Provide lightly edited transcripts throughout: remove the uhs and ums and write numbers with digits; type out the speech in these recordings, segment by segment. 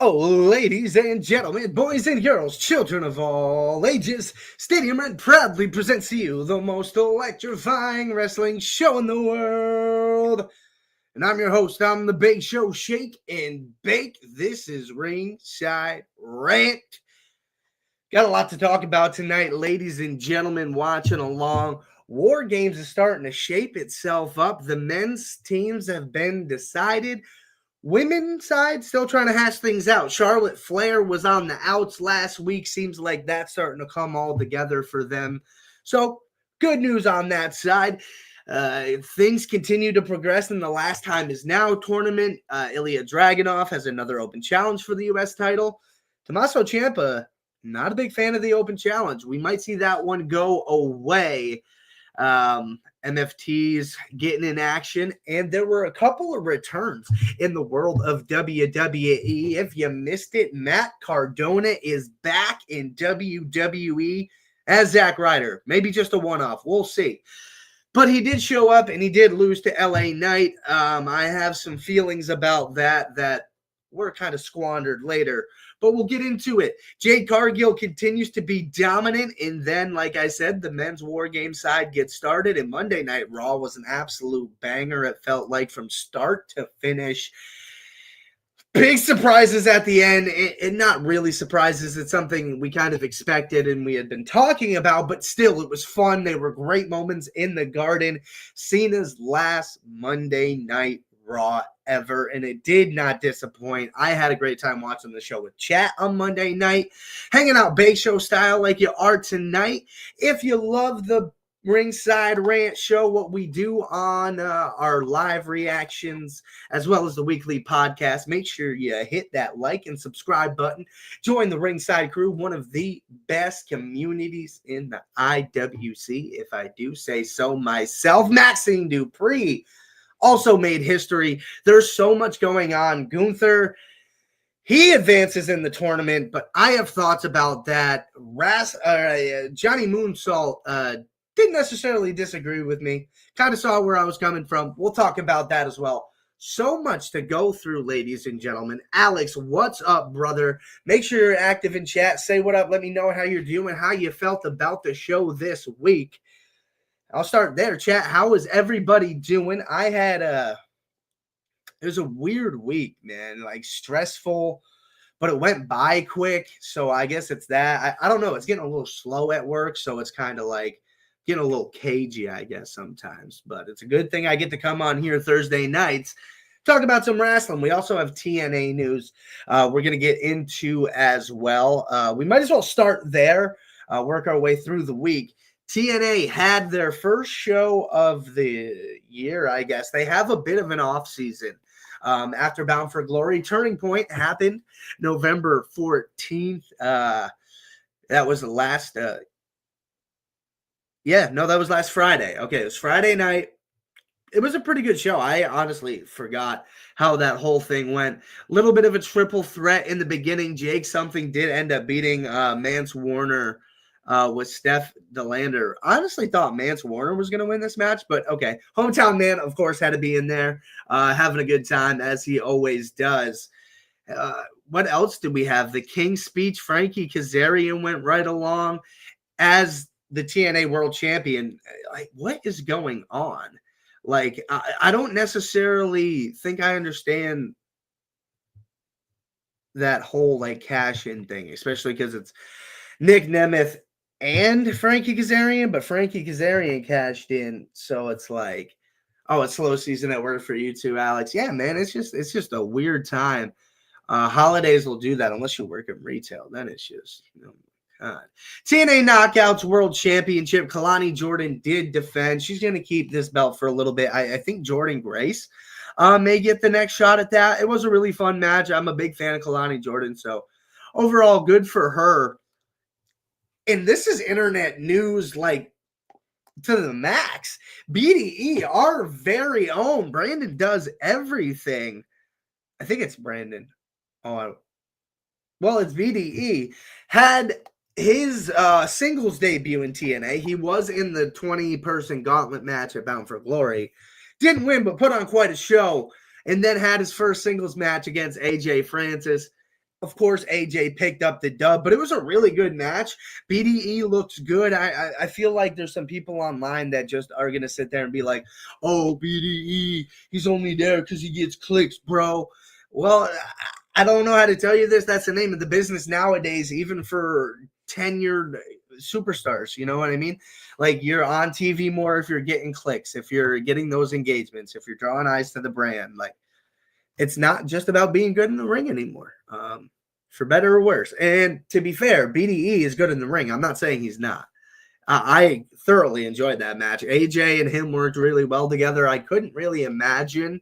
Oh, ladies and gentlemen, boys and girls, children of all ages, Stadium Rant proudly presents to you the most electrifying wrestling show in the world. And I'm your host, I'm the Big Show Shake and Bake. This is Ringside Rant. Got a lot to talk about tonight, ladies and gentlemen, watching along. War Games is starting to shape itself up. The men's teams have been decided. Women's side still trying to hash things out. Charlotte Flair was on the outs last week. Seems like that's starting to come all together for them. So good news on that side. Things continue to progress in the Last Time Is Now tournament. Ilya Dragunov has another open challenge for the U.S. title. Tommaso Ciampa, not a big fan of the open challenge. We might see that one go away. MFT's getting in action, and there were a couple of returns in the world of WWE. If you missed it, Matt Cardona is back in WWE as Zack Ryder. Maybe just a one-off. We'll see. But he did show up, and he did lose to LA Knight. I have some feelings about that were kind of squandered later. But we'll get into it. Jade Cargill continues to be dominant. And then, like I said, the men's War Game side gets started. And Monday Night Raw was an absolute banger. It felt like from start to finish. Big surprises at the end. And not really surprises. It's something we kind of expected and we had been talking about. But still, it was fun. They were great moments in the Garden. Cena's last Monday Night Raw ever, and it did not disappoint. I had a great time watching the show with chat on Monday night, hanging out Bay Show style like you are tonight. If you love the Ringside Rant show, what we do on our live reactions, as well as the weekly podcast, make sure you hit that like and subscribe button. Join the Ringside crew, one of the best communities in the IWC, if I do say so myself. Maxine Dupree also made history. There's so much going on. Gunther, he advances in the tournament, but I have thoughts about that. Johnny Moonsault didn't necessarily disagree with me. Kind of saw where I was coming from. We'll talk about that as well. So much to go through, ladies and gentlemen. Alex, what's up, brother? Make sure you're active in chat. Say what up. Let me know how you're doing, how you felt about the show this week. I'll start there, chat. How is everybody doing? It was a weird week, man. Like stressful, but it went by quick. So I guess it's that. I don't know. It's getting a little slow at work. So it's kind of like getting a little cagey, I guess, sometimes. But it's a good thing I get to come on here Thursday nights, talk about some wrestling. We also have TNA news we're going to get into as well. We might as well start there, work our way through the week. TNA had their first show of the year, I guess. They have a bit of an off season. After Bound for Glory, Turning Point happened November 14th. That was the last. That was last Friday. Okay, it was Friday night. It was a pretty good show. I honestly forgot how that whole thing went. A little bit of a triple threat in the beginning. Jake something did end up beating Mance Warner. With Steph DeLander. Honestly thought Mance Warner was going to win this match, but okay. Hometown Man, of course, had to be in there, having a good time, as he always does. What else did we have? The King's Speech. Frankie Kazarian went right along as the TNA World Champion. Like, what is going on? Like, I don't necessarily think I understand that whole, like, cash-in thing, especially because it's Nick Nemeth and Frankie Kazarian, but Frankie Kazarian cashed in, so it's like, oh, it's slow season at work for you too, Alex. Yeah, man, it's just a weird time. Holidays will do that unless you work in retail. Then it's just, oh my God. TNA Knockouts World Championship. Kalani Jordan did defend. She's going to keep this belt for a little bit. I think Jordan Grace may get the next shot at that. It was a really fun match. I'm a big fan of Kalani Jordan, so overall good for her. And this is internet news, like, to the max. BDE, our very own, Brandon Does Everything. I think it's Brandon. Well, it's BDE. Had his singles debut in TNA. He was in the 20-person gauntlet match at Bound for Glory. Didn't win, but put on quite a show. And then had his first singles match against AJ Francis. Of course, AJ picked up the dub, but it was a really good match. BDE looks good. I feel like there's some people online that just are going to sit there and be like, oh, BDE, he's only there because he gets clicks, bro. Well, I don't know how to tell you this. That's the name of the business nowadays, even for tenured superstars. You know what I mean? Like, you're on TV more if you're getting clicks, if you're getting those engagements, if you're drawing eyes to the brand. Like, it's not just about being good in the ring anymore, for better or worse. And to be fair, BDE is good in the ring. I'm not saying he's not. I thoroughly enjoyed that match. AJ and him worked really well together. I couldn't really imagine.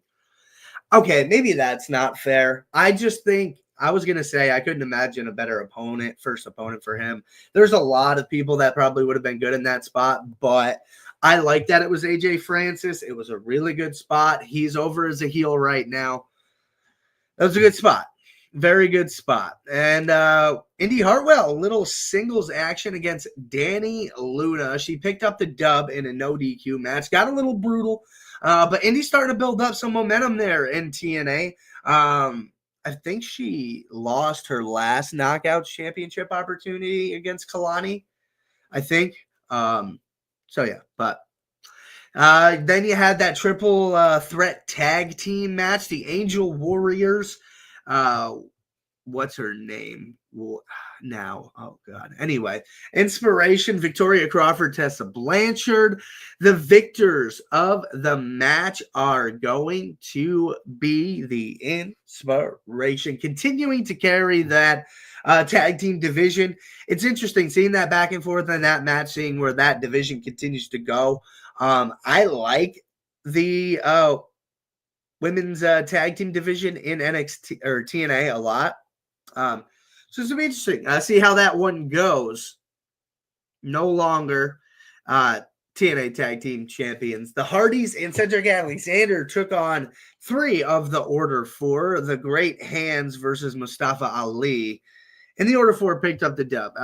Okay, maybe that's not fair. I just think I was going to say I couldn't imagine a better opponent, first opponent for him. There's a lot of people that probably would have been good in that spot, but I like that it was AJ Francis. It was a really good spot. He's over as a heel right now. That was a good spot. Very good spot. And Indy Hartwell, a little singles action against Danny Luna. She picked up the dub in a no DQ match. Got a little brutal, but Indy's starting to build up some momentum there in TNA. I think she lost her last Knockouts Championship opportunity against Kalani, I think. So, yeah, but then you had that triple threat tag team match, the Angel Warriors. What's her name now? Oh, God. Anyway, Inspiration, Victoria Crawford, Tessa Blanchard. The victors of the match are going to be the Inspiration, continuing to carry that tag team division. It's interesting seeing that back and forth in that match, seeing where that division continues to go. I like the women's tag team division in NXT or TNA a lot. So it's going to be interesting. See how that one goes. No longer TNA tag team champions. The Hardys and Cedric Alexander took on 3 of the Order 4, the Great Hands versus Mustafa Ali. And the Order 4 picked up the dub.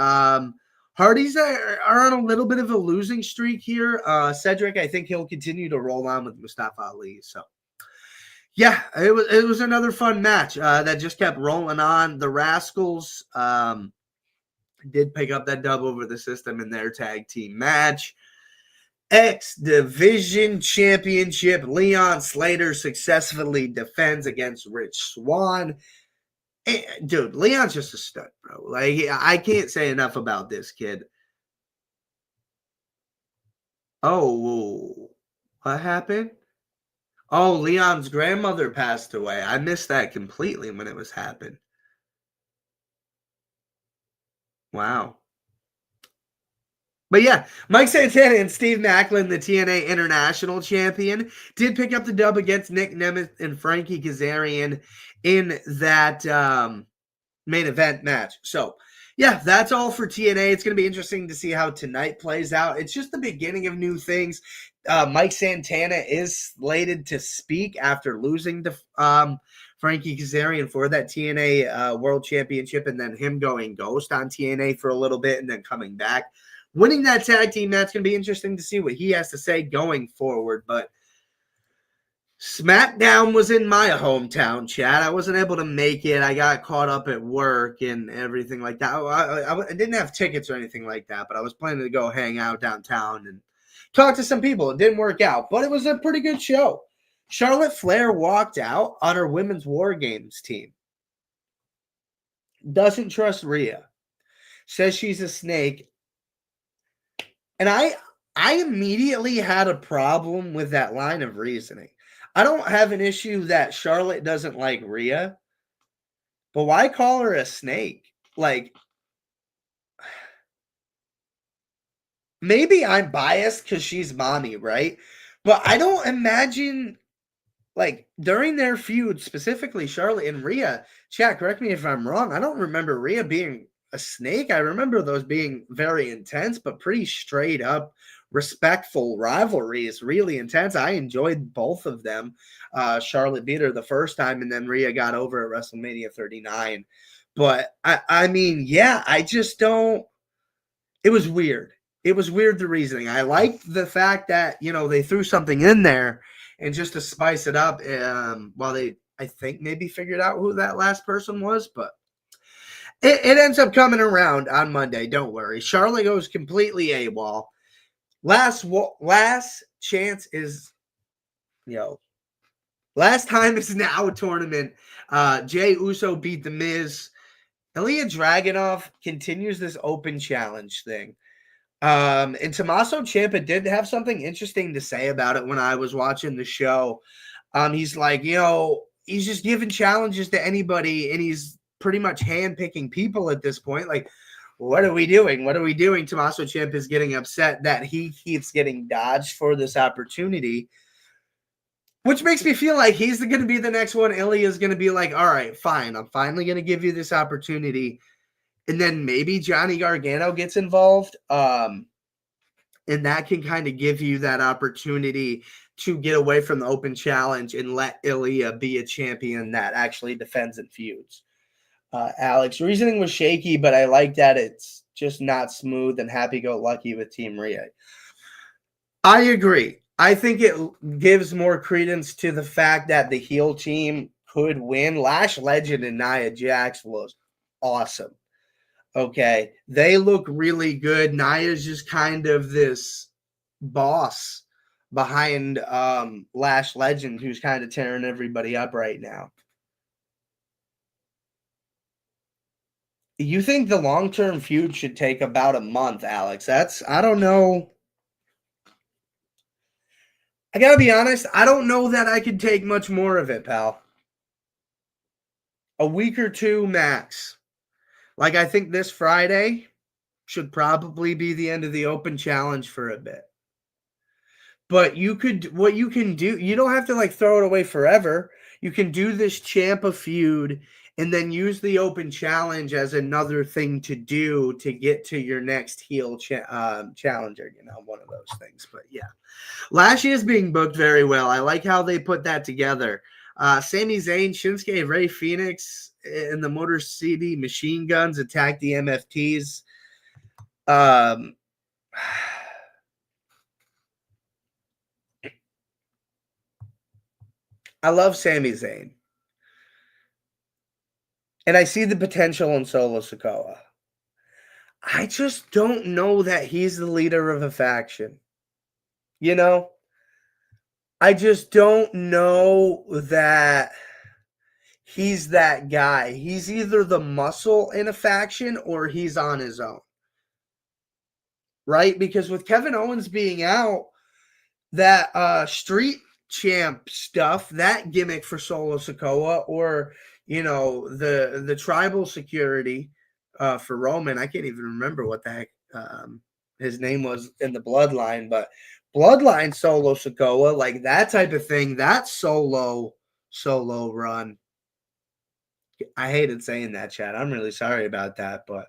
Hardys are on a little bit of a losing streak here. Cedric, I think he'll continue to roll on with Mustafa Ali. So, yeah, it was another fun match that just kept rolling on. The Rascals did pick up that dub over the System in their tag team match. X Division Championship. Leon Slater successfully defends against Rich Swann. Dude, Leon's just a stud, bro. Like, I can't say enough about this kid. Oh, what happened? Oh, Leon's grandmother passed away. I missed that completely when it was happened. Wow. But yeah, Mike Santana and Steve Macklin, the TNA International Champion, did pick up the dub against Nick Nemeth and Frankie Kazarian in that main event match. So, yeah, that's all for TNA. It's going to be interesting to see how tonight plays out. It's just the beginning of new things. Mike Santana is slated to speak after losing to Frankie Kazarian for that TNA World Championship, and then him going ghost on TNA for a little bit and then coming back. Winning that tag team match can be interesting to see what he has to say going forward. But SmackDown was in my hometown, Chad. I wasn't able to make it. I got caught up at work and everything like that. I didn't have tickets or anything like that, but I was planning to go hang out downtown and talk to some people. It didn't work out, but it was a pretty good show. Charlotte Flair walked out on her Women's War Games team. Doesn't trust Rhea. Says she's a snake. And I immediately had a problem with that line of reasoning. I don't have an issue that Charlotte doesn't like Rhea, but why call her a snake? Like, maybe I'm biased because she's mommy, right? But I don't imagine, like, during their feud, specifically Charlotte and Rhea, Chad, correct me if I'm wrong, I don't remember Rhea being a snake. I remember those being very intense, but pretty straight up respectful rivalries, really intense. I enjoyed both of them. Charlotte beat her the first time, and then Rhea got over at WrestleMania 39. But I mean, yeah, I just don't. It was weird. It was weird, the reasoning. I liked the fact that, you know, they threw something in there and just to spice it up while they, I think, maybe figured out who that last person was. But It ends up coming around on Monday. Don't worry. Charlotte goes completely AWOL. Last chance is, last time is now tournament. Jey Uso beat The Miz. Ilya Dragunov continues this open challenge thing. And Tommaso Ciampa did have something interesting to say about it when I was watching the show. He's like, he's just giving challenges to anybody, and he's pretty much handpicking people at this point. Like, what are we doing? What are we doing? Tommaso Ciampa is getting upset that he keeps getting dodged for this opportunity, which makes me feel like he's going to be the next one. Ilya is going to be like, all right, fine. I'm finally going to give you this opportunity. And then maybe Johnny Gargano gets involved. And that can kind of give you that opportunity to get away from the open challenge and let Ilya be a champion that actually defends and feuds. Alex, reasoning was shaky, but I like that it's just not smooth and happy-go-lucky with Team Rhea. I agree. I think it gives more credence to the fact that the heel team could win. Lash Legend and Nia Jax was awesome. Okay, they look really good. Nia's just kind of this boss behind Lash Legend who's kind of tearing everybody up right now. You think the long-term feud should take about a month, Alex? I don't know. I gotta be honest, I don't know that I could take much more of it, pal. A week or two max. Like, I think this Friday should probably be the end of the open challenge for a bit. But what you can do, you don't have to like throw it away forever. You can do this Ciampa feud and then use the open challenge as another thing to do to get to your next heel challenger, one of those things. But yeah, Lashley is being booked very well. I like how they put that together. Sami Zayn, Shinsuke, Rey Fenix, and the Motor City Machine Guns attack the MFTs. I love Sami Zayn. And I see the potential in Solo Sikoa. I just don't know that he's the leader of a faction. I just don't know that he's that guy. He's either the muscle in a faction or he's on his own. Right? Because with Kevin Owens being out, that street champ stuff, that gimmick for Solo Sikoa, or the tribal security for Roman. I can't even remember what the heck his name was in the Bloodline, but Bloodline Solo Sikoa, like that type of thing, that solo run. I hated saying that, Chad. I'm really sorry about that, but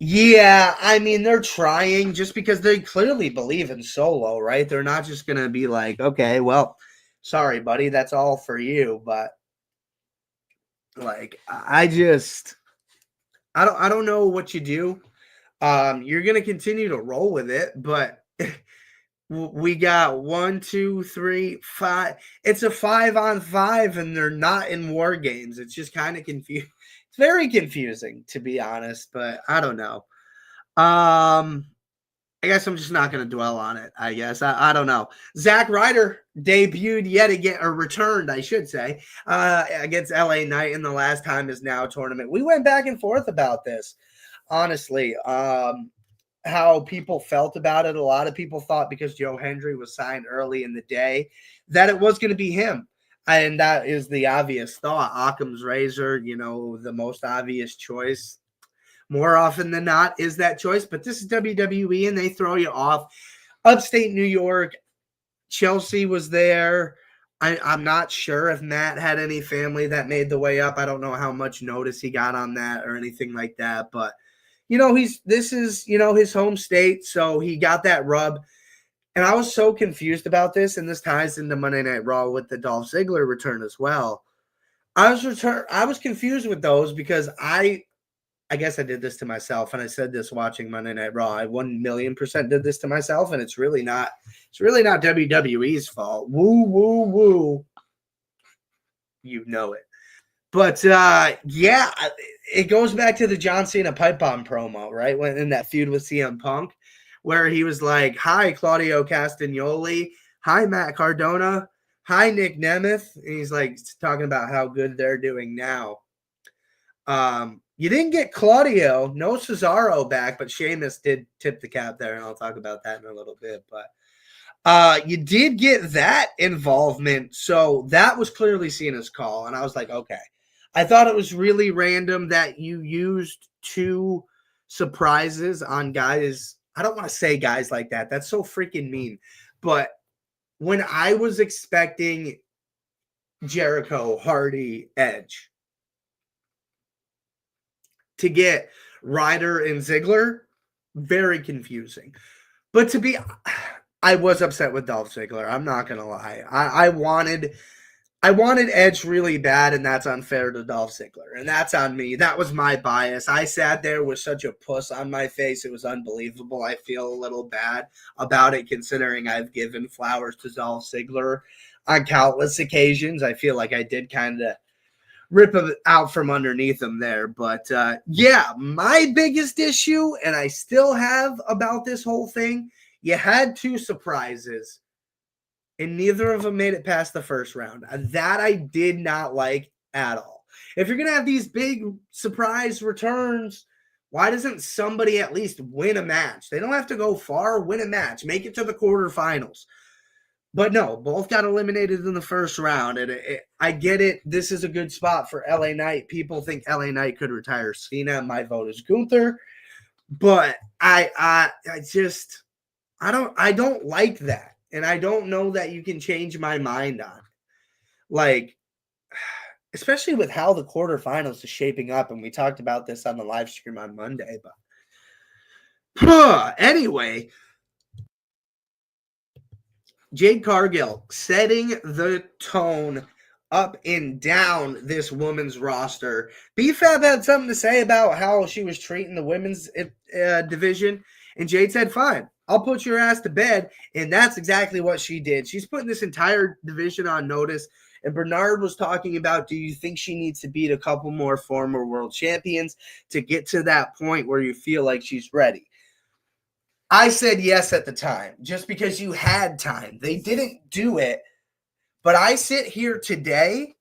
yeah, I mean, they're trying just because they clearly believe in Solo, right? They're not just going to be like, okay, well, sorry, buddy, that's all for you. But like, I don't know what you do. You're going to continue to roll with it, but we got 1, 2, 3, 5. It's a 5-on-5 and they're not in war games. It's just kind of confusing. It's very confusing, to be honest, but I don't know. I guess I'm just not going to dwell on it, I guess. I don't know. Zack Ryder debuted yet again, or returned, I should say, against LA Knight in the Last Time Is Now tournament. We went back and forth about this, honestly, how people felt about it. A lot of people thought because Joe Hendry was signed early in the day that it was going to be him. And that is the obvious thought. Occam's razor, the most obvious choice. More often than not is that choice, but this is WWE and they throw you off. Upstate New York, Chelsea was there. I'm not sure if Matt had any family that made the way up. I don't know how much notice he got on that or anything like that, but this is his home state, so he got that rub. And I was so confused about this, and this ties into Monday Night Raw with the Dolph Ziggler return as well. I was confused with those because I guess I did this to myself, and I said this watching Monday Night Raw. I 1,000,000% did this to myself, and it's really not WWE's fault. Woo, woo, woo. You know it. But yeah, it goes back to the John Cena pipe bomb promo, right? When in that feud with CM Punk, where he was like, "Hi, Claudio Castagnoli. Hi, Matt Cardona. Hi, Nick Nemeth." And he's like talking about how good they're doing now. You didn't get Claudio, no Cesaro back, but Sheamus did tip the cap there, and I'll talk about that in a little bit. But you did get that involvement, so that was clearly Cena's call, and I was like, okay. I thought it was really random that you used two surprises on guys. I don't want to say guys like that. That's so freaking mean. But when I was expecting Jericho, Hardy, Edge to get Ryder and Ziggler, very confusing. But I was upset with Dolph Ziggler. I'm not going to lie. I wanted Edge really bad, and that's unfair to Dolph Ziggler. And that's on me. That was my bias. I sat there with such a puss on my face. It was unbelievable. I feel a little bad about it, considering I've given flowers to Dolph Ziggler on countless occasions. I feel like I did kind of rip him out from underneath him there. But yeah, my biggest issue, and I still have about this whole thing, you had two surprises, and neither of them made it past the first round. That I did not like at all. If you're going to have these big surprise returns, why doesn't somebody at least win a match? They don't have to go far, win a match, make it to the quarterfinals. But no, both got eliminated in the first round. And I get it. This is a good spot for LA Knight. People think LA Knight could retire Cena. My vote is Gunther. But I don't like that. And I don't know that you can change my mind on it. Like, especially with how the quarterfinals is shaping up. And we talked about this on the live stream on Monday. But anyway, Jade Cargill setting the tone up and down this women's roster. BFAB had something to say about how she was treating the women's division. And Jade said, fine, I'll put your ass to bed. And that's exactly what she did. She's putting this entire division on notice. And Bernard was talking about, do you think she needs to beat a couple more former world champions to get to that point where you feel like she's ready? I said yes at the time, just because you had time. They didn't do it. But I sit here today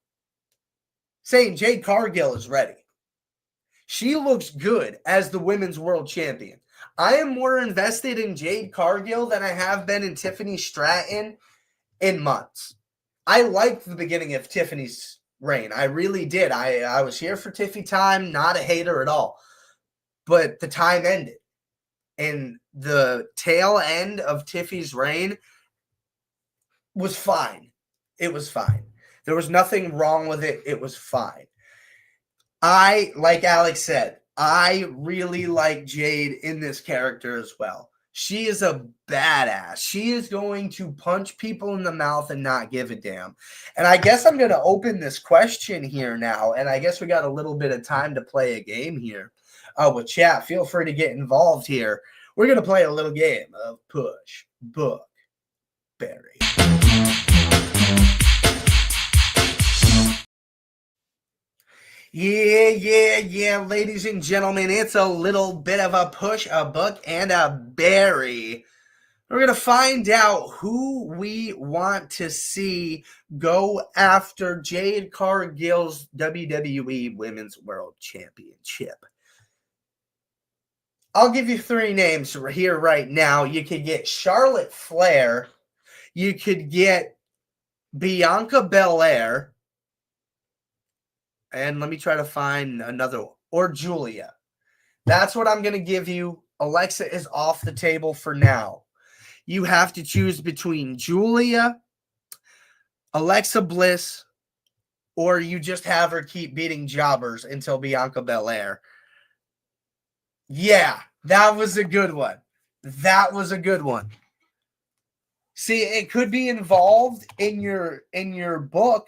saying Jade Cargill is ready. She looks good as the women's world champion. I am more invested in Jade Cargill than I have been in Tiffany Stratton in months. I liked the beginning of Tiffany's reign. I really did. I was here for Tiffy time, not a hater at all. But the time ended. And the tail end of Tiffy's reign was fine. It was fine. There was nothing wrong with it. It was fine. Like Alex said, I really like Jade in this character as well. She is a badass. She is going to punch people in the mouth and not give a damn. And I guess I'm going to open this question here now. And I guess we got a little bit of time to play a game here. With chat, feel free to get involved here. We're going to play a little game of Push, Book, Bury. Yeah, ladies and gentlemen, it's a little bit of a push, a book, and a bury. We're going to find out who we want to see go after Jade Cargill's WWE Women's World Championship. I'll give you three names here right now. You could get Charlotte Flair. You could get Bianca Belair. And let me try to find another one. Or Julia. That's what I'm going to give you. Alexa is off the table for now. You have to choose between Julia, Alexa Bliss, or you just have her keep beating jobbers until Bianca Belair. Yeah, that was a good one. That was a good one. See, it could be involved in your book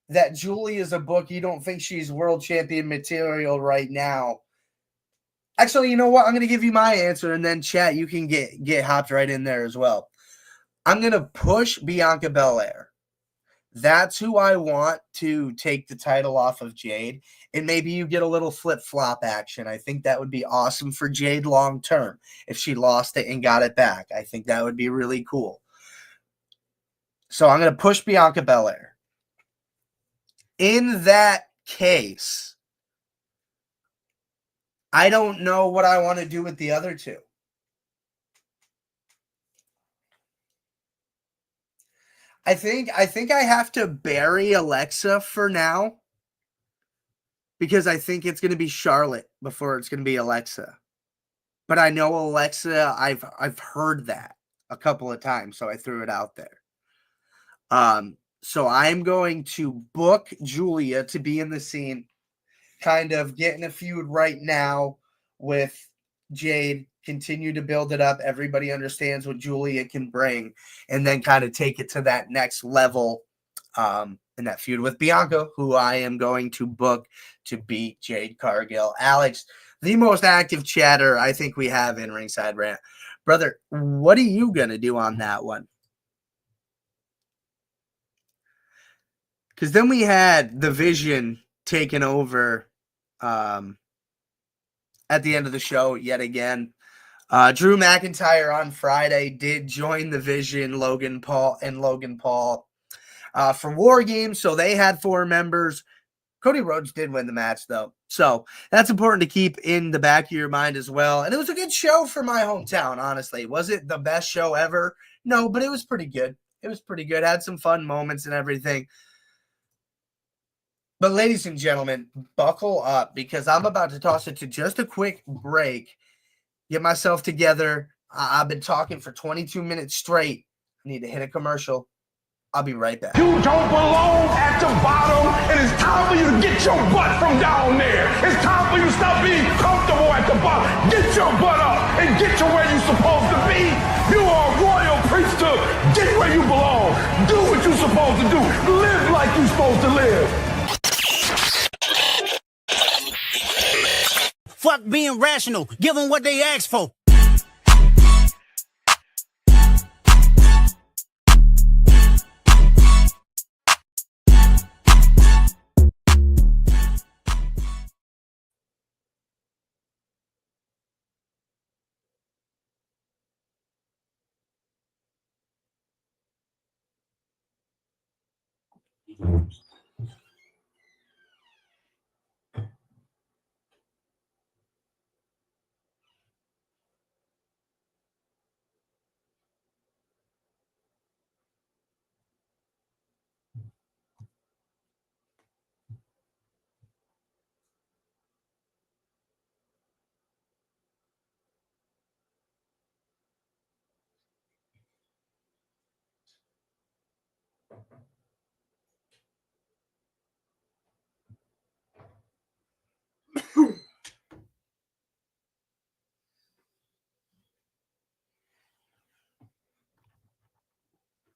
that Julie is a book. You don't think she's world champion material right now. Actually, you know what? I'm going to give you my answer, and then chat, you can get hopped right in there as well. I'm going to push Bianca Belair. That's who I want to take the title off of Jade. And maybe you get a little flip-flop action. I think that would be awesome for Jade long term if she lost it and got it back. I think that would be really cool. So I'm going to push Bianca Belair. In that case, I don't know what I want to do with the other two. I think I have to bury Alexa for now, because I think it's going to be Charlotte before it's going to be Alexa. But I know Alexa, I've heard that a couple of times, so I threw it out there. So I'm going to book Julia to be in the scene, kind of getting a feud right now with Jade, continue to build it up. Everybody understands what Julia can bring, and then kind of take it to that next level in that feud with Bianca, who I am going to book to beat Jade Cargill. Alex, the most active chatter I think we have in Ringside Rant. Brother, what are you going to do on that one? Because then we had the Vision taken over at the end of the show yet again. Drew McIntyre on Friday did join the Vision, Logan Paul for War Games, so they had 4 members. Cody Rhodes did win the match, though, so that's important to keep in the back of your mind as well. And it was a good show for my hometown, honestly. Was it the best show ever? No, but it was pretty good. It was pretty good. Had some fun moments and everything. But ladies and gentlemen, buckle up, because I'm about to toss it to just a quick break. Get myself together. I've been talking for 22 minutes straight. I need to hit a commercial. I'll be right back. You don't belong at the bottom, and it's time for you to get your butt from down there. It's time for you to stop being comfortable at the bottom. Get your butt up and get to where you're supposed to be. You are a royal priesthood. Get where you belong. Do what you're supposed to do. Live like you're supposed to live. Fuck being rational. Give them what they asked for.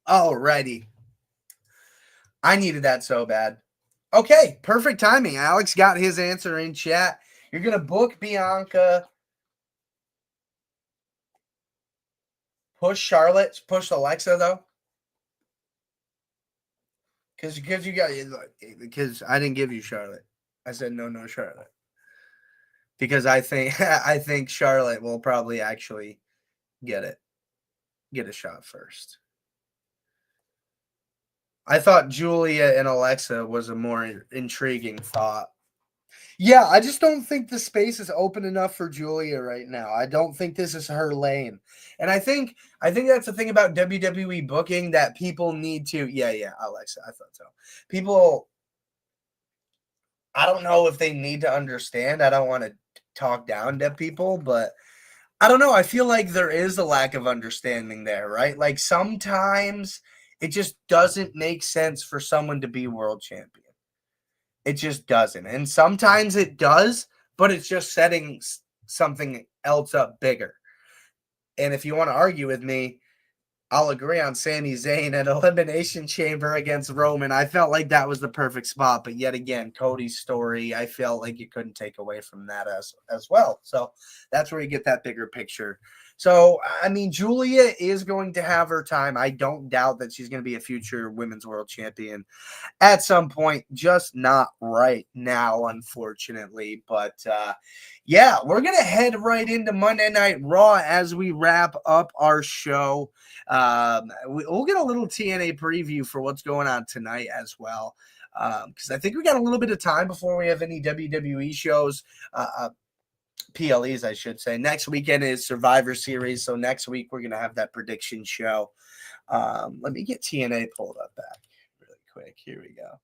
Alrighty. I needed that so bad. Okay, perfect timing. Alex got his answer in chat. You're going to book Bianca. Push Charlotte. Push Alexa, though. Because I didn't give you Charlotte. I said no Charlotte. Because I think Charlotte will probably actually get a shot first. I thought Julia and Alexa was a more intriguing thought. Yeah, I just don't think the space is open enough for Julia right now. I don't think this is her lane. And I think that's the thing about WWE booking, that people need to, Alexa, I thought so. People, I don't know if they need to understand. I don't want to talk down to people, but I don't know. I feel like there is a lack of understanding there, right? Like sometimes it just doesn't make sense for someone to be world champion. It just doesn't. And sometimes it does, but it's just setting something else up bigger. And if you want to argue with me, I'll agree on Sami Zayn at Elimination Chamber against Roman. I felt like that was the perfect spot. But yet again, Cody's story, I felt like you couldn't take away from that as well. So that's where you get that bigger picture. So, I mean, Julia is going to have her time. I don't doubt that she's going to be a future women's world champion at some point, just not right now, unfortunately. But yeah, we're going to head right into Monday Night Raw as we wrap up our show. We'll get a little TNA preview for what's going on tonight as well. Because I think we got a little bit of time before we have any WWE shows. PLEs, I should say. Next weekend is Survivor Series, so next week we're going to have that prediction show. Let me get TNA pulled up back really quick. Here we go.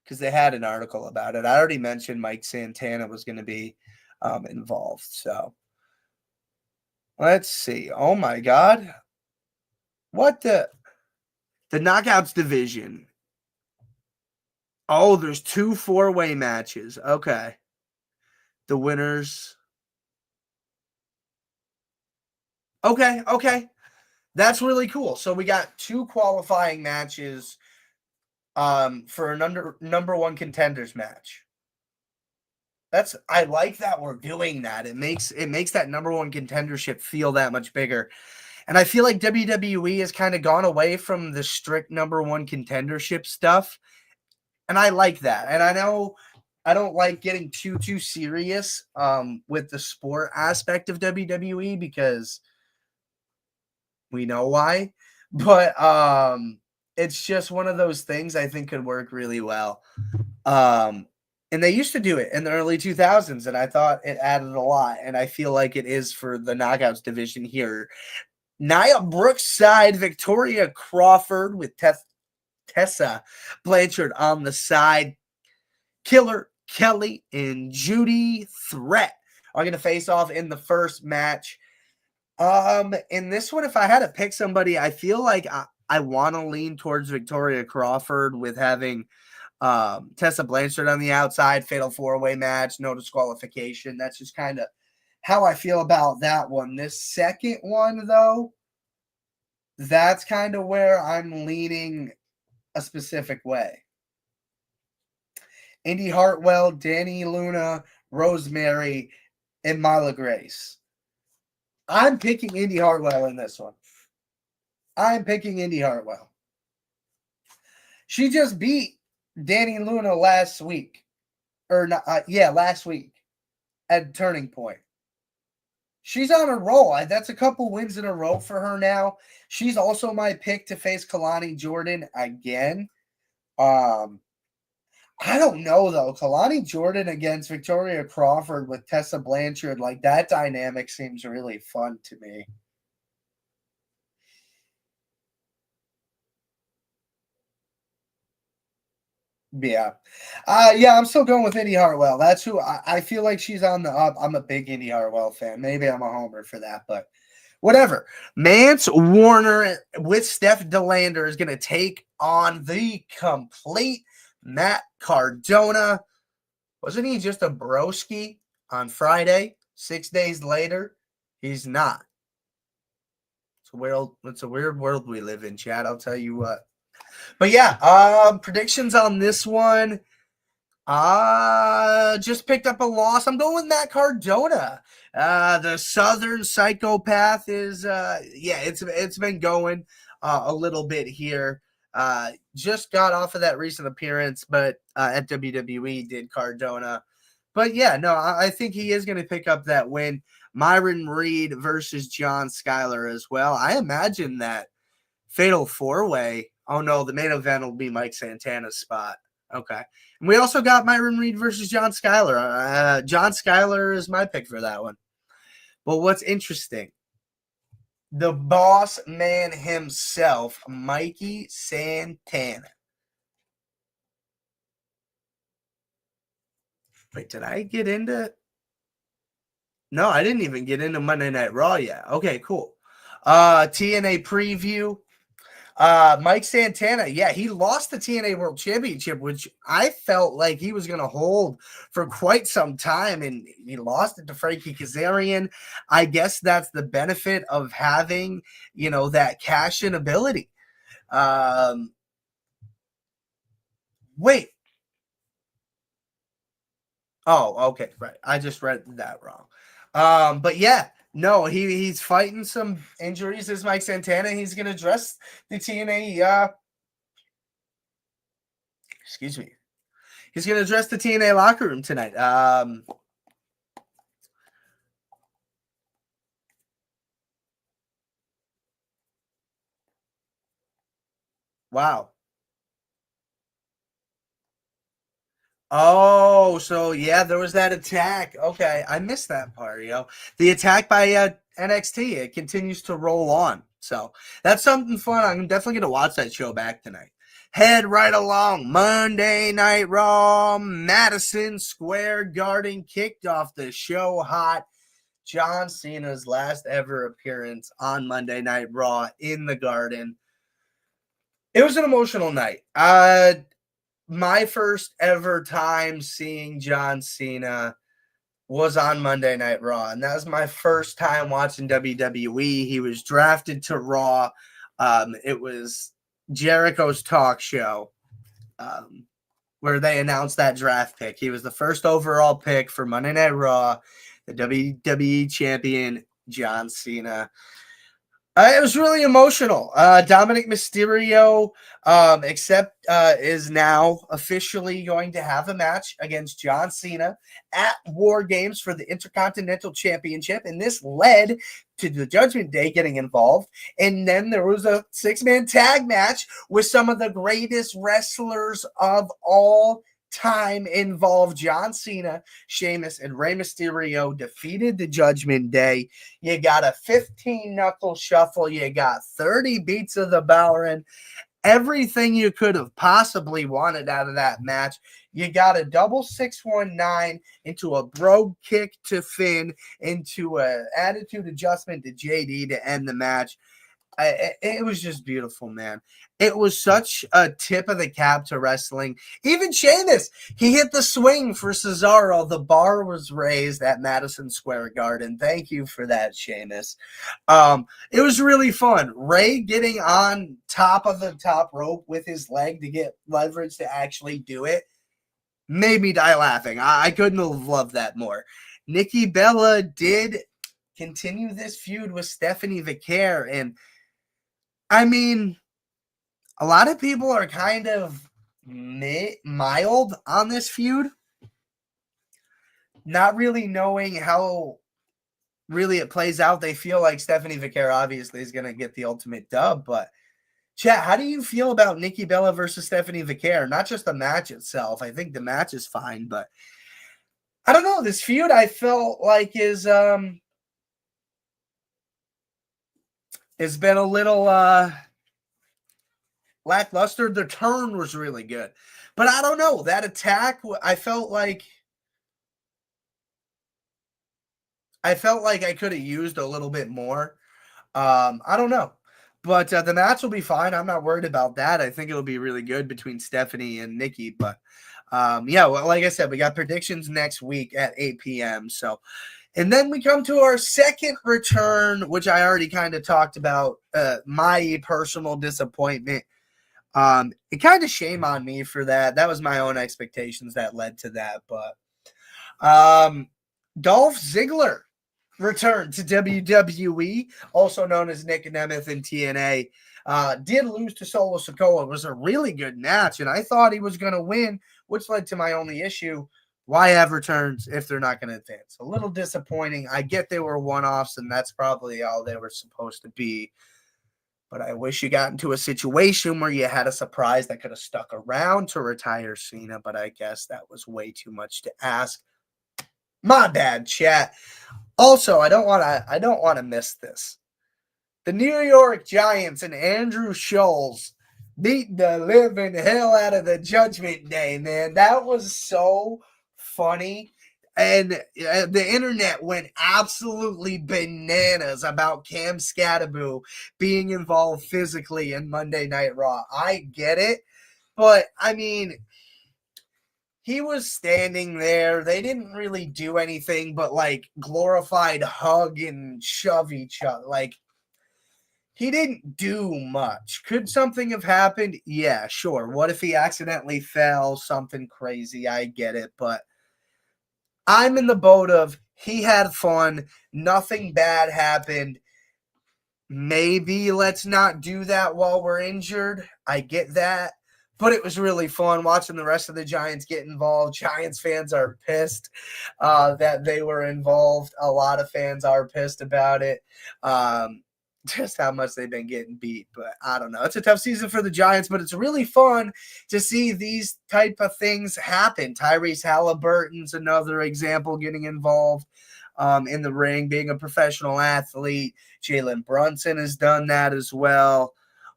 Because they had an article about it. I already mentioned Mike Santana was going to be involved. So let's see. Oh, my God. What the Knockouts division. Oh, there's 2 4-way matches. Okay. The winners. Okay. That's really cool. So we got 2 qualifying matches for a number 1 contenders match. I like that we're doing that. It makes that number 1 contendership feel that much bigger. And I feel like WWE has kind of gone away from the strict number 1 contendership stuff. And I like that. And I know I don't like getting too serious with the sport aspect of WWE because we know why, but it's just one of those things I think could work really well. And they used to do it in the early 2000s, and I thought it added a lot, and I feel like it is for the Knockouts division here. Nia Brookside, Victoria Crawford with Tessa Blanchard on the side. Killer Kelly and Judy Threat are going to face off in the first match. In this one, if I had to pick somebody, I feel like I want to lean towards Victoria Crawford with having Tessa Blanchard on the outside, fatal 4-way match, no disqualification. That's just kind of how I feel about that one. This second one, though, that's kind of where I'm leaning a specific way. Indy Hartwell, Danny Luna, Rosemary, and Mila Grace. I'm picking Indy Hartwell in this one. I'm picking Indy Hartwell. She just beat Danny Luna last week. Last week at Turning Point. She's on a roll. That's a couple wins in a row for her now. She's also my pick to face Kalani Jordan again. I don't know, though. Kalani Jordan against Victoria Crawford with Tessa Blanchard, like that dynamic seems really fun to me. Yeah. I'm still going with Indy Hartwell. That's who I feel like she's on the up. I'm a big Indy Hartwell fan. Maybe I'm a homer for that, but whatever. Mance Warner with Steph DeLander is going to take on the complete Matt Cardona. Wasn't he just a broski on Friday? 6 days later, he's not. It's a weird world we live in, Chad. I'll tell you what. But yeah, predictions on this one. Just picked up a loss. I'm going with Matt Cardona. The Southern Psychopath is it's been going a little bit here. Just got off of that recent appearance, but at WWE did Cardona. But yeah, no, I think he is going to pick up that win. Myron Reed versus John Skyler as well. I imagine that fatal 4-way. Oh no, the main event will be Mike Santana's spot. Okay. And we also got Myron Reed versus John Skyler. John Skyler is my pick for that one. But what's interesting, the boss man himself, Mikey Santana. Wait, did I get into? No, I didn't even get into Monday Night Raw yet. Okay, cool. TNA preview. Mike Santana, he lost the TNA World Championship, which I felt like he was going to hold for quite some time, and he lost it to Frankie Kazarian. I guess that's the benefit of having, that cash-in ability. Wait. Oh, okay, right. I just read that wrong. But yeah, No, he's fighting some injuries. This is Mike Santana. He's going to address the TNA. Excuse me. He's going to address the TNA locker room tonight. Wow. Oh, so yeah, there was that attack. Okay, I missed that part. The attack by NXT. It continues to roll on. So that's something fun. I'm definitely gonna watch that show back tonight. Head right along. Monday Night Raw, Madison Square Garden kicked off the show hot. John Cena's last ever appearance on Monday Night Raw in the Garden. It was an emotional night. My first ever time seeing John Cena was on Monday Night Raw, and that was my first time watching WWE. He was drafted to Raw. It was Jericho's talk show where they announced that draft pick. He was the first overall pick for Monday Night Raw, the WWE champion, John Cena. It was really emotional. Dominic Mysterio is now officially going to have a match against John Cena at War Games for the Intercontinental Championship. And this led to the Judgment Day getting involved. And then there was a 6-man tag match with some of the greatest wrestlers of all time involved. John Cena, Sheamus, and Rey Mysterio defeated the Judgment Day. You got a 15-knuckle shuffle. You got 30 beats of the Bowerin. Everything you could have possibly wanted out of that match. You got a double 619 into a brogue kick to Finn, into an attitude adjustment to JD to end the match. It was just beautiful, man. It was such a tip of the cap to wrestling. Even Sheamus, he hit the swing for Cesaro. The bar was raised at Madison Square Garden. Thank you for that, Sheamus. It was really fun. Ray getting on top of the top rope with his leg to get leverage to actually do it made me die laughing. I couldn't have loved that more. Nikki Bella did continue this feud with Stephanie Vicaire, and I mean, a lot of people are kind of mild on this feud, not really knowing how really it plays out. They feel like Stephanie Vicaire obviously is going to get the ultimate dub, but chat, how do you feel about Nikki Bella versus Stephanie Vicaire? Not just the match itself. I think the match is fine, but I don't know. This feud I felt like is it's been a little lackluster. The turn was really good, but I don't know, that attack, I felt like I could have used a little bit more. I don't know, but the match will be fine. I'm not worried about that. I think it'll be really good between Stephanie and Nikki, but yeah, well, like I said, we got predictions next week at 8 p.m. So, and then we come to our second return, which I already kind of talked about, my personal disappointment. It kind of shame on me for that. That was my own expectations that led to that. But Dolph Ziggler returned to WWE, also known as Nick Nemeth in TNA. Did lose to Solo Sikoa. It was a really good match, and I thought he was going to win, which led to my only issue. Why have returns if they're not going to advance? A little disappointing. I get they were one-offs, and that's probably all they were supposed to be. But I wish you got into a situation where you had a surprise that could have stuck around to retire Cena, but I guess that was way too much to ask. My bad, chat. Also, I don't want to miss this. The New York Giants and Andrew Schultz beat the living hell out of the Judgment Day, man. That was so funny. And the internet went absolutely bananas about Cam Scattaboo being involved physically in Monday Night Raw. I get it, but I mean, he was standing there. They didn't really do anything but like glorified hug and shove each other. Like, he didn't do much. Could something have happened? Yeah, sure. What if he accidentally fell? Something crazy. I get it, but I'm in the boat of He had fun. Nothing bad happened. Maybe let's not do that while we're injured. I get that. But it was really fun watching the rest of the Giants get involved. Giants fans are pissed that they were involved. A lot of fans are pissed about it. Just how much they've been getting beat. But I don't know. It's a tough season for the Giants, but it's really fun to see these type of things happen. Tyrese Halliburton's another example getting involved in the ring, being a professional athlete. Jalen Brunson has done that as well.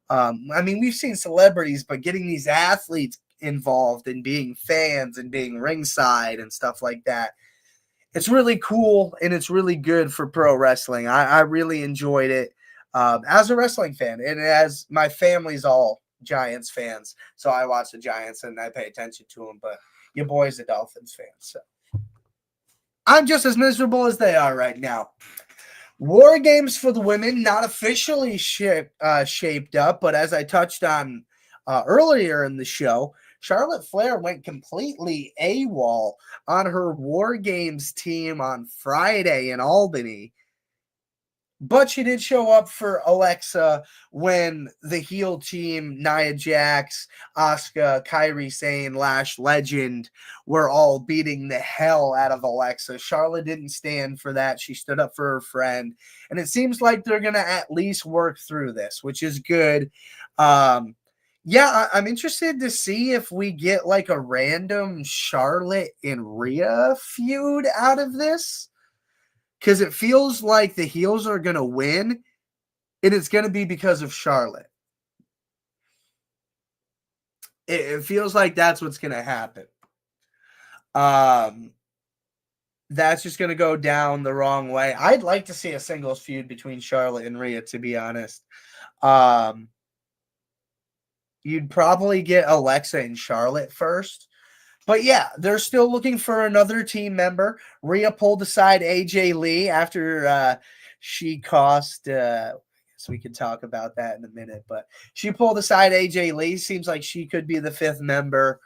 I mean, we've seen celebrities, but getting these athletes involved and being fans and being ringside and stuff like that, it's really cool and it's really good for pro wrestling. I really enjoyed it as a wrestling fan, and as my family's all Giants fans, so I watch the Giants and I pay attention to them, but your boy's a Dolphins fan, so I'm just as miserable as they are right now. War Games for the women, not officially shaped up, but as I touched on earlier in the show, Charlotte Flair went completely AWOL on her War Games team on Friday in Albany. But she did show up for Alexa when the heel team, Nia Jax, Asuka, Kairi Sane, Lash Legend, were all beating the hell out of Alexa. Charlotte didn't stand for that. She stood up for her friend. And it seems like they're going to at least work through this, which is good. I'm interested to see if we get like a random Charlotte and Rhea feud out of this. Because it feels like the heels are going to win, and it's going to be because of Charlotte. It feels like that's what's going to happen. That's just going to go down the wrong way. I'd like to see a singles feud between Charlotte and Rhea, to be honest. You'd probably get Alexa and Charlotte first. But yeah, they're still looking for another team member. Rhea pulled aside AJ Lee after she cost. I guess we can talk about that in a minute. But she pulled aside AJ Lee. Seems like she could be the fifth member.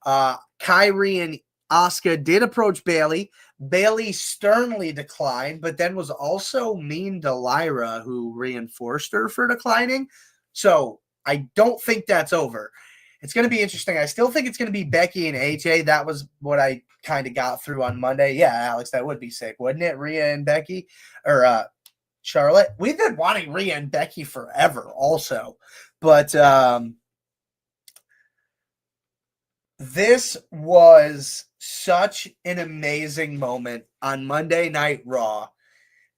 Kairi and Asuka did approach Bayley. Bayley sternly declined, but then was also mean to Lyra, who reinforced her for declining. So I don't think that's over. It's going to be interesting. I still think it's going to be Becky and AJ. That was what I kind of got through on Monday. Yeah, Alex, that would be sick, wouldn't it? Rhea and Becky or Charlotte. We've been wanting Rhea and Becky forever also. But this was such an amazing moment on Monday Night Raw.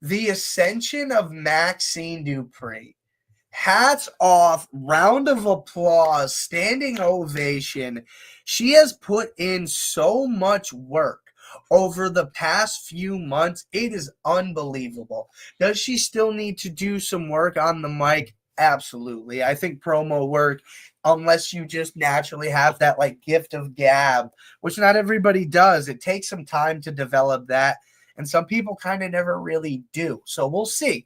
The ascension of Maxine Dupree. Hats off, round of applause, standing ovation. She has put in so much work over the past few months. It is unbelievable. Does she still need to do some work on the mic? Absolutely. I think promo work, unless you just naturally have that like gift of gab, which not everybody does, it takes some time to develop that. And some people kind of never really do. So we'll see.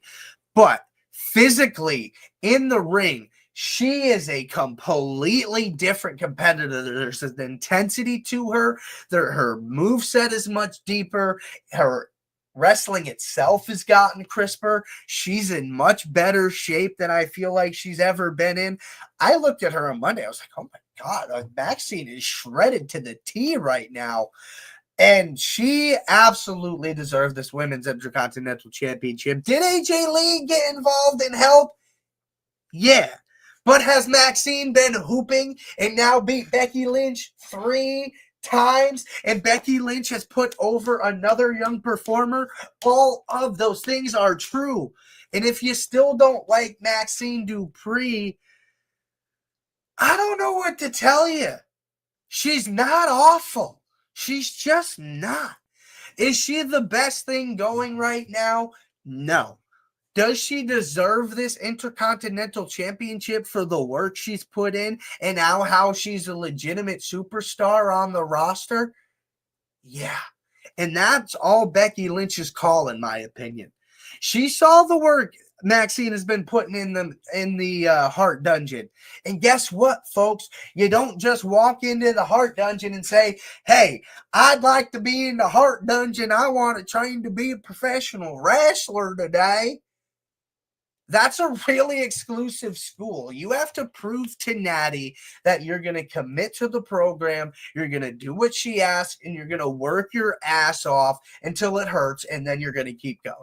But physically in the ring, she is a completely different competitor. There's an intensity to her. Her moveset is much deeper. Her wrestling itself has gotten crisper. She's in much better shape than I feel like she's ever been in. I looked at her on Monday. I was like, oh my God, Maxine is shredded to the T right now. And she absolutely deserved this Women's Intercontinental Championship. Did AJ Lee get involved and help? Yeah. But has Maxine been hooping and now beat Becky Lynch 3 times? And Becky Lynch has put over another young performer? All of those things are true. And if you still don't like Maxine Dupree, I don't know what to tell you. She's not awful. She's just not. Is she the best thing going right now? No. Does she deserve this Intercontinental Championship for the work she's put in and now how she's a legitimate superstar on the roster? Yeah. And that's all Becky Lynch's call, in my opinion. She saw the work Maxine has been putting in the Heart Dungeon. And guess what, folks? You don't just walk into the Heart Dungeon and say, hey, I'd like to be in the Heart Dungeon. I want to train to be a professional wrestler today. That's a really exclusive school. You have to prove to Natty that you're going to commit to the program, you're going to do what she asks, and you're going to work your ass off until it hurts, and then you're going to keep going.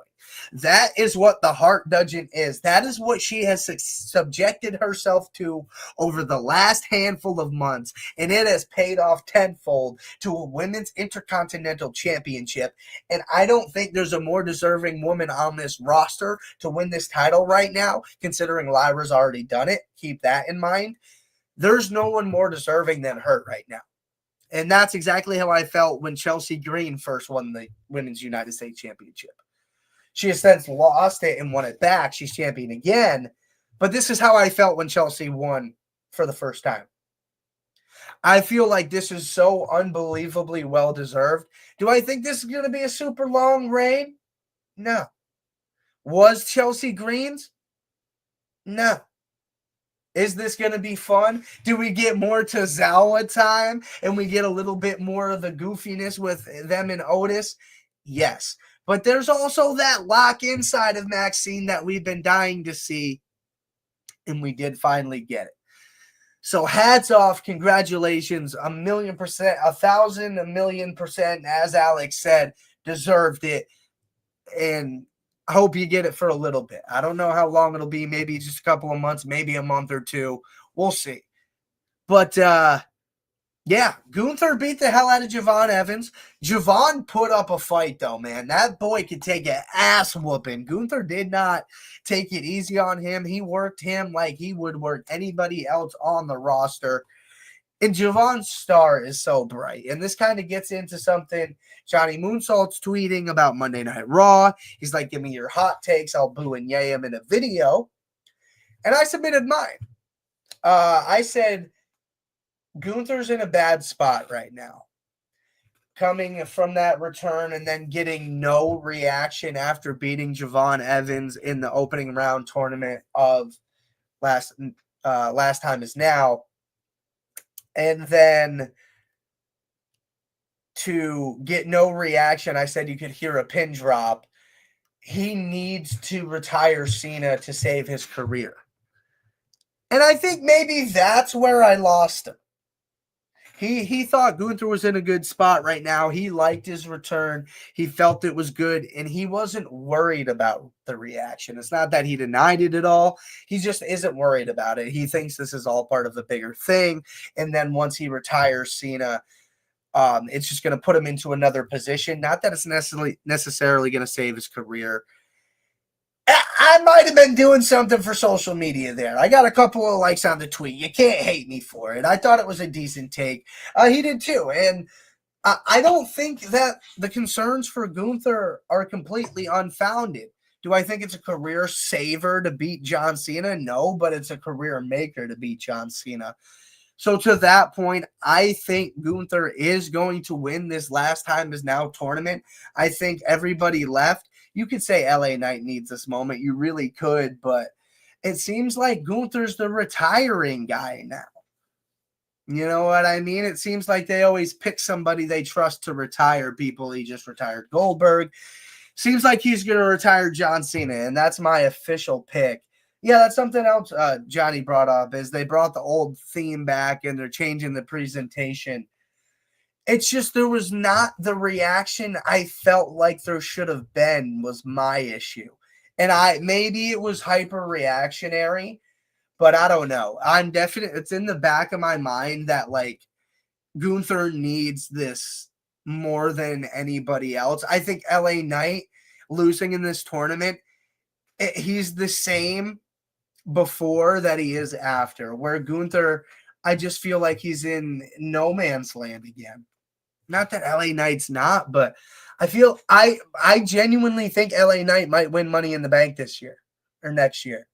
That is what the Heart Dungeon is. That is what she has subjected herself to over the last handful of months, and it has paid off tenfold to a women's intercontinental championship. And I don't think there's a more deserving woman on this roster to win this title right now, considering Lyra's already done it. Keep that in mind. There's no one more deserving than her right now. And that's exactly how I felt when Chelsea Green first won the Women's United States Championship. She has since lost it and won it back. She's champion again. But this is how I felt when Chelsea won for the first time. I feel like this is so unbelievably well-deserved. Do I think this is going to be a super long reign? No. Was Chelsea Green's? No. Is this going to be fun? Do we get more Tozawa time and we get a little bit more of the goofiness with them and Otis? Yes. But there's also that lock inside of Maxine that we've been dying to see, and we did finally get it. So hats off, congratulations, 1,000,000%, 1,000, 1,000,000%, as Alex said, deserved it, and I hope you get it for a little bit. I don't know how long it'll be, maybe just a couple of months, maybe a month or two. We'll see. But, yeah, Gunther beat the hell out of Javon Evans. Javon put up a fight, though, man. That boy could take an ass whooping. Gunther did not take it easy on him. He worked him like he would work anybody else on the roster. And Javon's star is so bright. And this kind of gets into something Johnny Moonsault's tweeting about Monday Night Raw. He's like, give me your hot takes. I'll boo and yay him in a video. And I submitted mine. I said, Gunther's in a bad spot right now. Coming from that return and then getting no reaction after beating Javon Evans in the opening round tournament of last time is now. And then to get no reaction, I said you could hear a pin drop. He needs to retire Cena to save his career. And I think maybe that's where I lost him. He thought Gunther was in a good spot right now. He liked his return. He felt it was good, and he wasn't worried about the reaction. It's not that he denied it at all. He just isn't worried about it. He thinks this is all part of the bigger thing, and then once he retires Cena, it's just going to put him into another position. Not that it's necessarily going to save his career. I might have been doing something for social media there. I got a couple of likes on the tweet. You can't hate me for it. I thought it was a decent take. He did too. And I don't think that the concerns for Gunther are completely unfounded. Do I think it's a career saver to beat John Cena? No, but it's a career maker to beat John Cena. So to that point, I think Gunther is going to win this last time is now tournament. I think everybody left. You could say LA Knight needs this moment. You really could, but it seems like Gunther's the retiring guy now. You know what I mean? It seems like they always pick somebody they trust to retire people. He just retired Goldberg. Seems like he's going to retire John Cena, and that's my official pick. Yeah, that's something else Johnny brought up, is they brought the old theme back, and they're changing the presentation. It's just there was not the reaction I felt like there should have been was my issue. And maybe it was hyper reactionary, but I don't know. It's in the back of my mind that like Gunther needs this more than anybody else. I think LA Knight losing in this tournament, he's the same before that he is after. Where Gunther, I just feel like he's in no man's land again. Not that LA Knight's not, but I genuinely think LA Knight might win Money in the Bank this year or next year.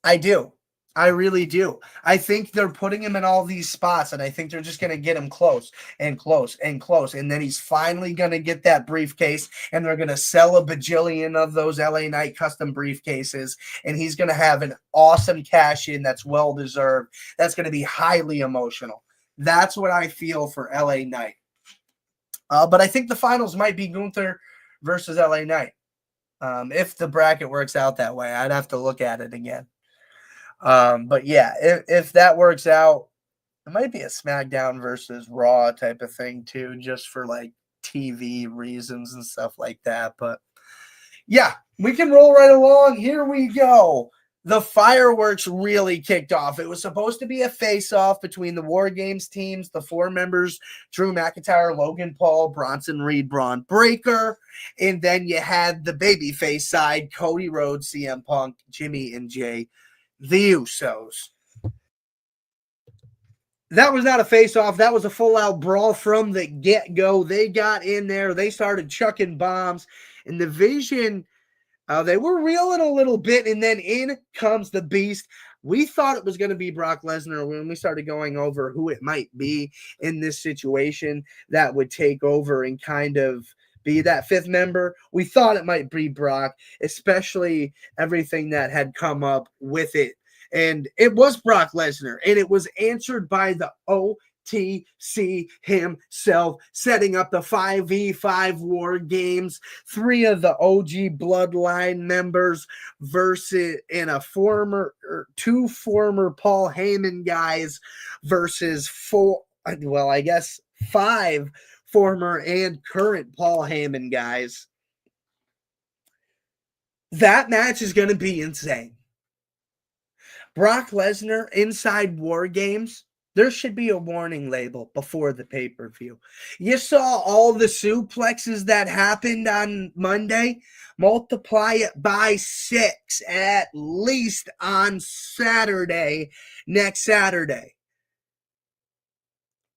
I do. I really do. I think they're putting him in all these spots, and I think they're just going to get him close and close and close. And then he's finally going to get that briefcase, and they're going to sell a bajillion of those LA Knight custom briefcases, and he's going to have an awesome cash in that's well deserved. That's going to be highly emotional. That's what I feel for LA Knight. But I think the finals might be Gunther versus LA Knight. If the bracket works out that way, I'd have to look at it again. But yeah, if that works out, it might be a SmackDown versus Raw type of thing too, just for like TV reasons and stuff like that. But yeah, we can roll right along. Here we go. The fireworks really kicked off. It was supposed to be a face-off between the War Games teams, the four members, Drew McIntyre, Logan Paul, Bronson Reed, Braun Breaker. And then you had the babyface side, Cody Rhodes, CM Punk, Jimmy, and Jay, the Usos. That was not a face-off. That was a full-out brawl from the get-go. They got in there. They started chucking bombs. And the Vision, they were reeling a little bit, and then in comes the Beast. We thought it was going to be Brock Lesnar when we started going over who it might be in this situation that would take over and kind of be that fifth member. We thought it might be Brock, especially everything that had come up with it. And it was Brock Lesnar, and it was answered by the OTC himself, setting up the 5v5 War Games. 3 of the OG Bloodline members versus in a former or 2 former Paul Heyman guys versus 5 former and current Paul Heyman guys. That match is going to be insane. Brock Lesnar inside War Games, there should be a warning label before the pay-per-view. You saw all the suplexes that happened on Monday. Multiply it by 6 at least on Saturday, next Saturday.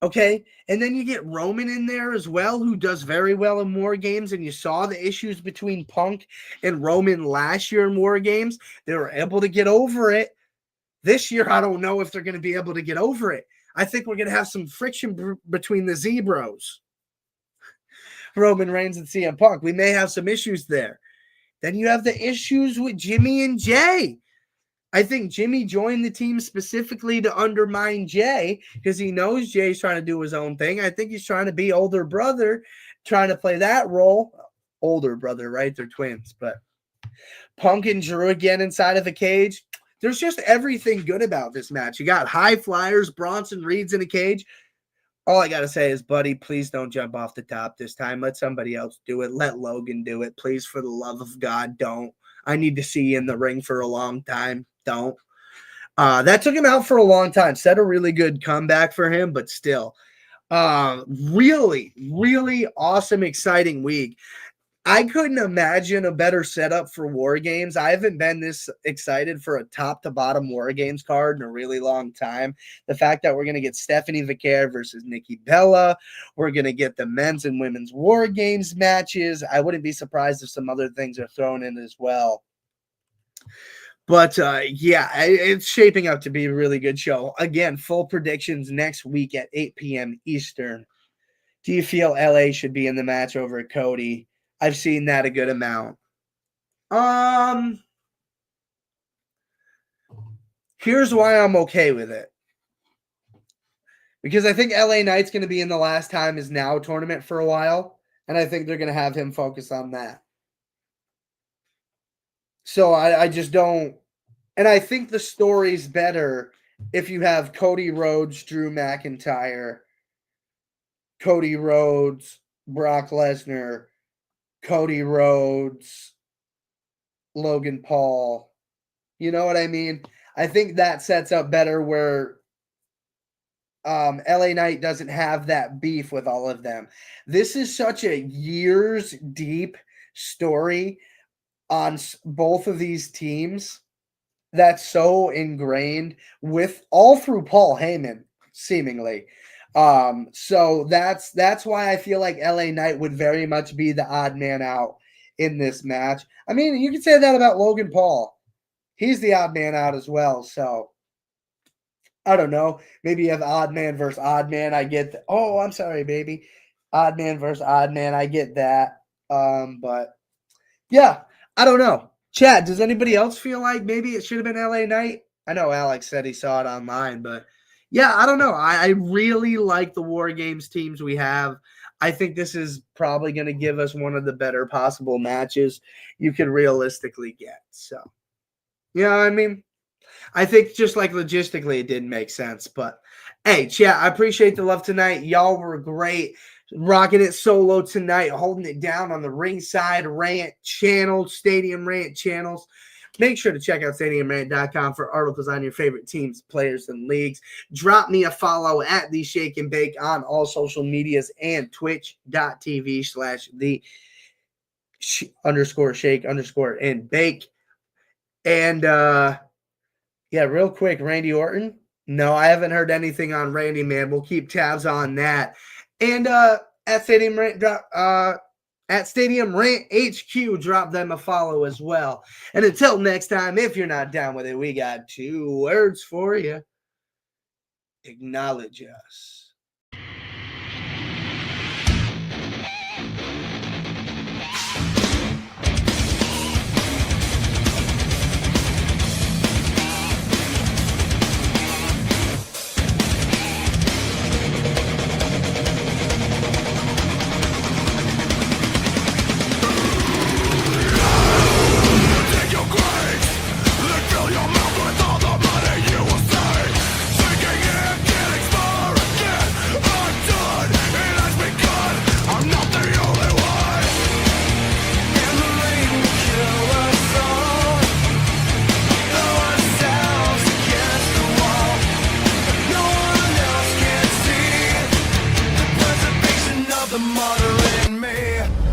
Okay, and then you get Roman in there as well, who does very well in War Games, and you saw the issues between Punk and Roman last year in War Games. They were able to get over it. This year, I don't know if they're going to be able to get over it. I think we're going to have some friction between the Zebros, Roman Reigns and CM Punk. We may have some issues there. Then you have the issues with Jimmy and Jay. I think Jimmy joined the team specifically to undermine Jay because he knows Jay's trying to do his own thing. I think he's trying to be older brother, trying to play that role. Older brother, right? They're twins. But Punk and Drew again inside of a cage. There's just everything good about this match. You got high flyers, Bronson Reed's in a cage. All I got to say is, buddy, please don't jump off the top this time. Let somebody else do it. Let Logan do it. Please, for the love of God, don't. I need to see you in the ring for a long time. Don't. That took him out for a long time. Set a really good comeback for him, but still. Really, really awesome, exciting week. I couldn't imagine a better setup for War Games. I haven't been this excited for a top-to-bottom War Games card in a really long time. The fact that we're going to get Stephanie Vaquer versus Nikki Bella. We're going to get the men's and women's War Games matches. I wouldn't be surprised if some other things are thrown in as well. But, yeah, it's shaping up to be a really good show. Again, full predictions next week at 8 p.m. Eastern. Do you feel LA should be in the match over Cody? I've seen that a good amount. Here's why I'm okay with it. Because I think LA Knight's going to be in the Last Time Is Now tournament for a while. And I think they're going to have him focus on that. So I just don't. And I think the story's better if you have Cody Rhodes, Drew McIntyre, Cody Rhodes, Brock Lesnar, Cody Rhodes, Logan Paul. You know what I mean? I think that sets up better where LA Knight doesn't have that beef with all of them. This is such a years deep story on both of these teams that's so ingrained with all through Paul Heyman, seemingly. So that's why I feel like LA Knight would very much be the odd man out in this match. I mean, you can say that about Logan Paul. He's the odd man out as well. So I don't know. Maybe you have odd man versus odd man. I get that. Oh, I'm sorry, baby. Odd man versus odd man. I get that. But yeah, I don't know. Chad, does anybody else feel like maybe it should have been LA Knight? I know Alex said he saw it online, but yeah, I don't know. I really like the War Games teams we have. I think this is probably going to give us one of the better possible matches you could realistically get. So, yeah, I mean, I think just like logistically, it didn't make sense. But hey, chat, I appreciate the love tonight. Y'all were great. Rocking it solo tonight, holding it down on the Ringside Rant channel, Stadium Rant channels. Make sure to check out stadiumrant.com for articles on your favorite teams, players, and leagues. Drop me a follow at The Shake and Bake on all social medias and twitch.tv/the_shake_and-bake. And yeah, real quick, Randy Orton. No, I haven't heard anything on Randy, man. We'll keep tabs on that. And at Stadium Rant HQ, drop them a follow as well. And until next time, if you're not down with it, we got 2 words for you. Acknowledge us. The mother in me.